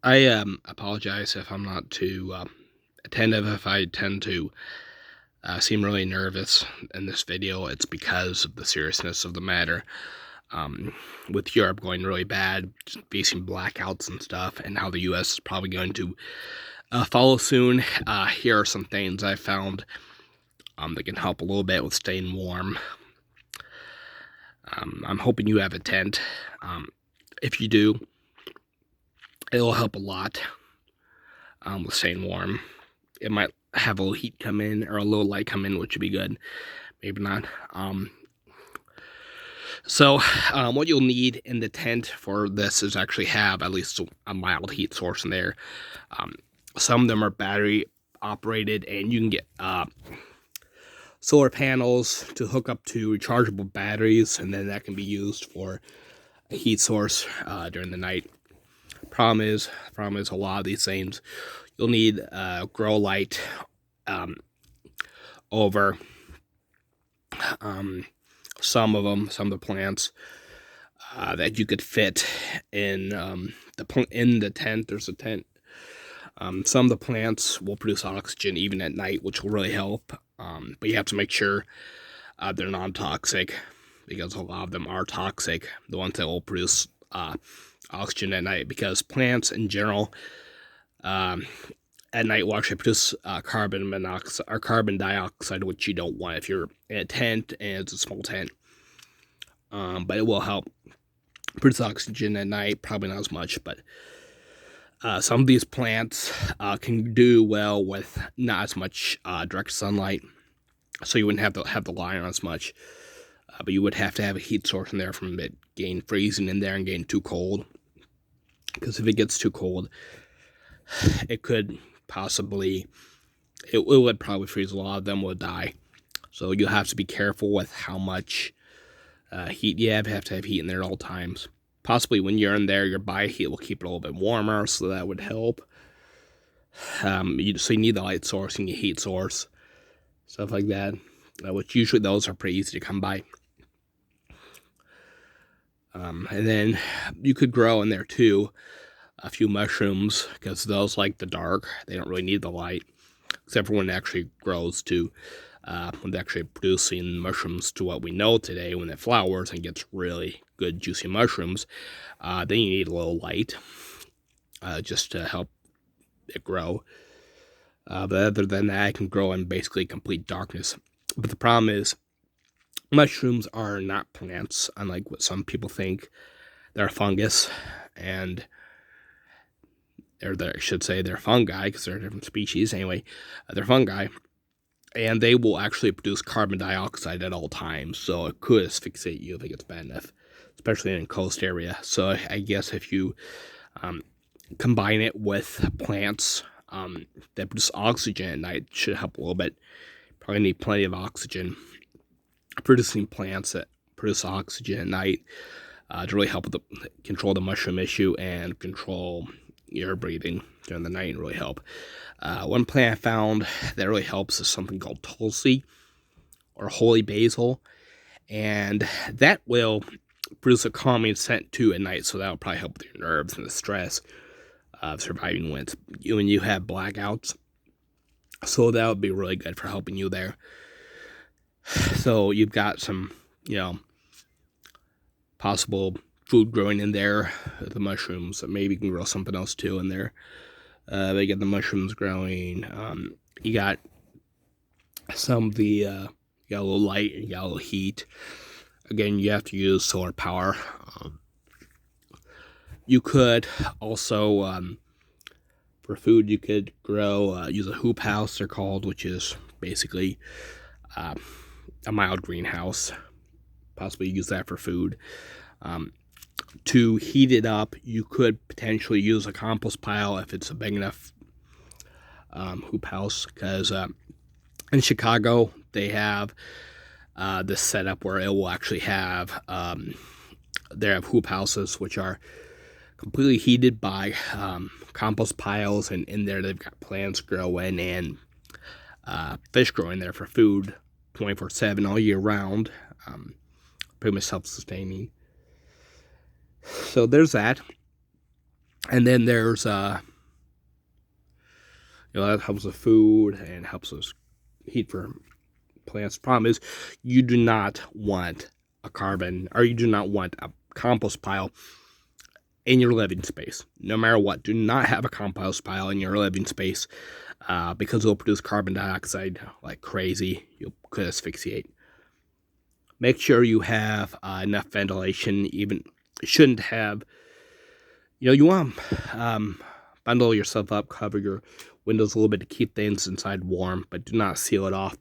I apologize if I'm not too attentive, if I tend to seem really nervous in this video. It's because of the seriousness of the matter. Um, with Europe going really bad, facing blackouts and stuff, and how the U.S. is probably going to follow soon, here are some things I found that can help a little bit with staying warm. I'm hoping you have a tent. If you do, it'll help a lot with staying warm. It might have a little heat come in or a little light come in, which would be good. Maybe not. What you'll need in the tent for this is actually have at least a mild heat source in there. Some of them are battery operated, and you can get solar panels to hook up to rechargeable batteries, and then that can be used for a heat source during the night. Problem is a lot of these things you'll need grow light over some of the plants that you could fit in the tent. There's a tent. Some of the plants will produce oxygen even at night, which will really help. But you have to make sure they're non-toxic, because a lot of them are toxic, the ones that will produce oxygen at night, because plants in general at night will actually produce carbon monoxide or carbon dioxide, which you don't want if you're in a tent and it's a small tent. But it will help produce oxygen at night, probably not as much, but some of these plants can do well with not as much direct sunlight, so you wouldn't have to have the light on as much, but you would have to have a heat source in there from it getting freezing in there and getting too cold, because if it gets too cold, it could possibly, it would probably freeze. A lot of them will die, so you'll have to be careful with how much heat you have to have heat in there at all times. Possibly when you're in there, your body heat will keep it a little bit warmer, so that would help. So you need the light source and your heat source, stuff like that, which usually those are pretty easy to come by. And then you could grow in there too a few mushrooms, because those like the dark. They don't really need the light, except for when it actually grows to when they're actually producing mushrooms to what we know today. When it flowers and gets really good juicy mushrooms, then you need a little light just to help it grow. But other than that, it can grow in basically complete darkness. But the problem is, mushrooms are not plants, unlike what some people think. They're a fungus, and I should say they're fungi, because they're a different species. Anyway, they're fungi, and they will actually produce carbon dioxide at all times, so it could asphyxiate you if it gets bad enough, especially in a coast area. So I guess if you combine it with plants that produce oxygen at night, it should help a little bit. Probably need plenty of oxygen. Producing plants that produce oxygen at night to really help with control the mushroom issue and control your breathing during the night, and really help. One plant I found that really helps is something called Tulsi or holy basil, and that will produce a calming scent too at night, so that will probably help with your nerves and the stress of surviving when you have blackouts. So that would be really good for helping you there. So you've got some, possible food growing in there, the mushrooms. Maybe you can grow something else too in there. They get the mushrooms growing. You got some of the, you got a little light and you got a little heat. Again, you have to use solar power. You could also, for food, you could grow, use a hoop house, they're called, which is basically a mild greenhouse. Possibly use that for food. To heat it up, you could potentially use a compost pile if it's a big enough hoop house, because in Chicago they have this setup where it will actually have they have hoop houses which are completely heated by compost piles, and in there they've got plants growing and fish growing there for food 24/7 all year round. Pretty much self-sustaining. So there's that. And then there's that helps with food and helps with heat for plants. The problem is you do not want a compost pile in your living space. No matter what, do not have a compost pile in your living space because it'll produce carbon dioxide like crazy. You could asphyxiate. Make sure you have enough ventilation. Even shouldn't have. You want to bundle yourself up, cover your windows a little bit to keep things inside warm, but do not seal it off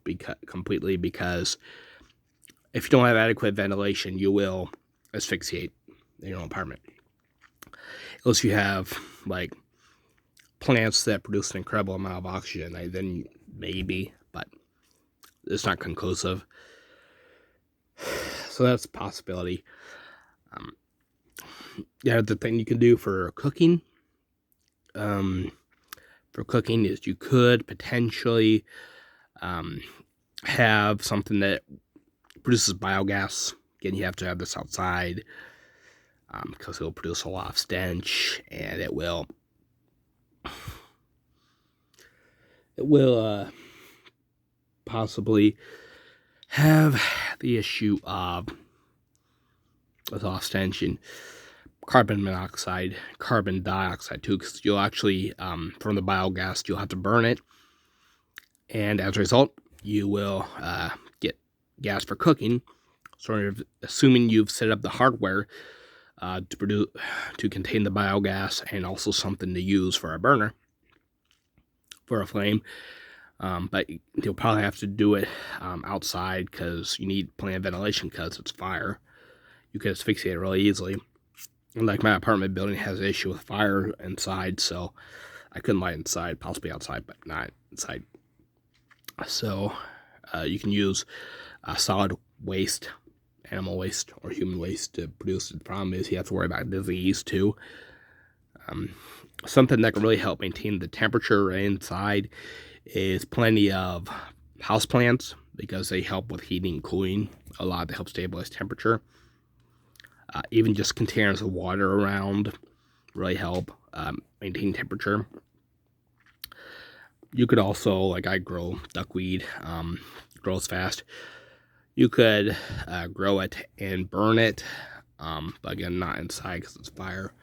completely, because if you don't have adequate ventilation, you will asphyxiate in your own apartment. Unless you have like plants that produce an incredible amount of oxygen, then maybe, but it's not conclusive. So that's a possibility. The thing you can do for cooking, is you could potentially have something that produces biogas. Again, you have to have this outside because it will produce a lot of stench, and it will possibly have the issue of stench and carbon dioxide too, because you'll actually, from the biogas, you'll have to burn it, and as a result, you will get gas for cooking. Sort of assuming you've set up the hardware to contain the biogas and also something to use for a burner, for a flame. But you'll probably have to do it outside because you need plenty of ventilation because it's fire. You could asphyxiate really easily. And like my apartment building has an issue with fire inside, so I couldn't light inside, possibly outside, but not inside. So you can use solid waste, animal waste, or human waste to produce it. The problem is you have to worry about disease too. Something that can really help maintain the temperature inside is plenty of houseplants, because they help with heating and cooling a lot. They help stabilize temperature. Even just containers of water around really help maintain temperature. You could also, like I grow duckweed, grows fast. You could grow it and burn it, but again, not inside because it's fire.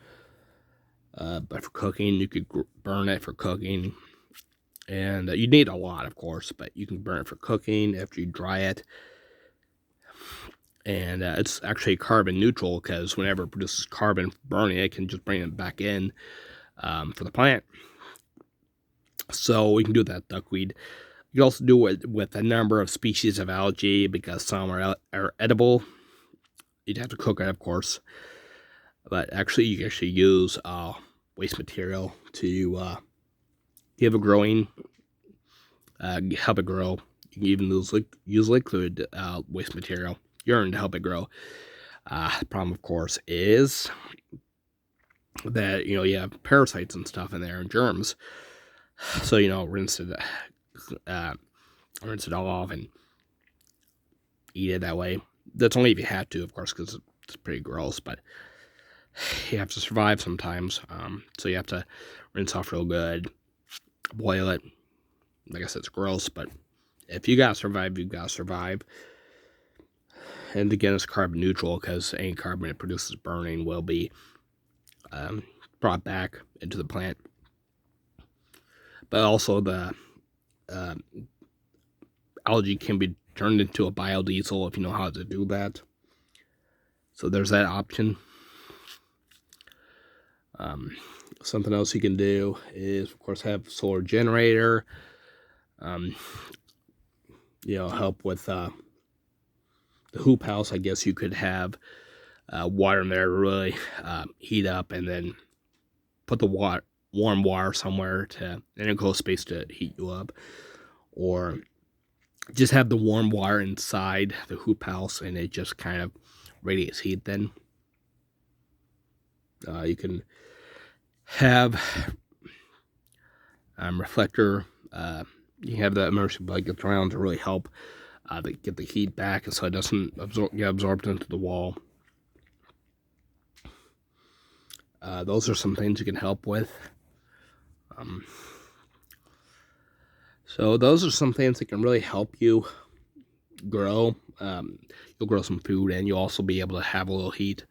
But for cooking, you could burn it for cooking. And you need a lot, of course, but you can burn it for cooking after you dry it. And it's actually carbon neutral, because whenever it produces carbon burning, it can just bring it back in for the plant. So we can do that duckweed. You can also do it with a number of species of algae, because some are edible. You'd have to cook it, of course. But actually, you can actually use waste material to give a growing, help it grow. You can even use liquid waste material, urine, to help it grow. The problem, of course, is that you have parasites and stuff in there and germs. So rinse it off and eat it that way. That's only if you have to, of course, because it's pretty gross. But you have to survive sometimes. So you have to rinse off real good, boil it. Like I said, it's gross, but if you gotta survive, you gotta survive. And again, it's carbon neutral, because any carbon it produces burning will be brought back into the plant. But also the algae can be turned into a biodiesel if you know how to do that. So there's that option. Something else you can do is, of course, have a solar generator. Help with the hoop house. I guess you could have water in there to really heat up, and then put the warm water somewhere in a close space to heat you up, or just have the warm water inside the hoop house, and it just kind of radiates heat. Then you can have reflector. You have the immersion blankets around to really help get the heat back, and so it doesn't get absorbed into the wall. Those are some things you can help with. So those are some things that can really help you grow. You'll grow some food, and you'll also be able to have a little heat.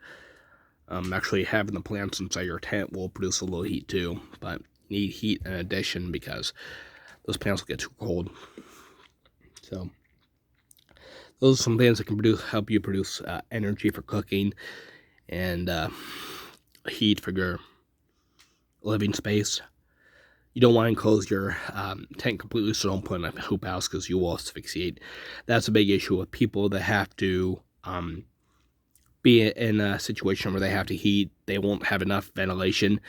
Actually, having the plants inside your tent will produce a little heat too, but you need heat in addition because those plants will get too cold. So those are some things that can help you produce energy for cooking and heat for your living space. You don't want to enclose your tent completely, so don't put in a hoop house because you will asphyxiate. That's a big issue with people that have to be in a situation where they have to heat. They won't have enough ventilation,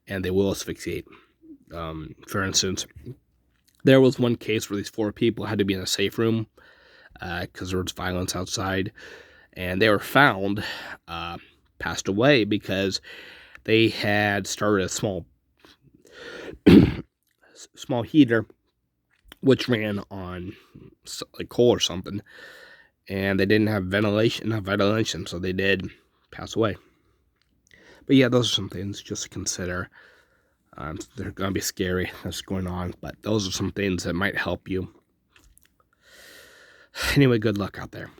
and they will asphyxiate. For instance, there was one case where these 4 people had to be in a safe room because there was violence outside, and they were found passed away because they had started a small heater which ran on like coal or something, and they didn't have enough ventilation, so they did pass away. But yeah, those are some things just to consider. They're gonna be scary that's going on, but those are some things that might help you. Anyway, good luck out there.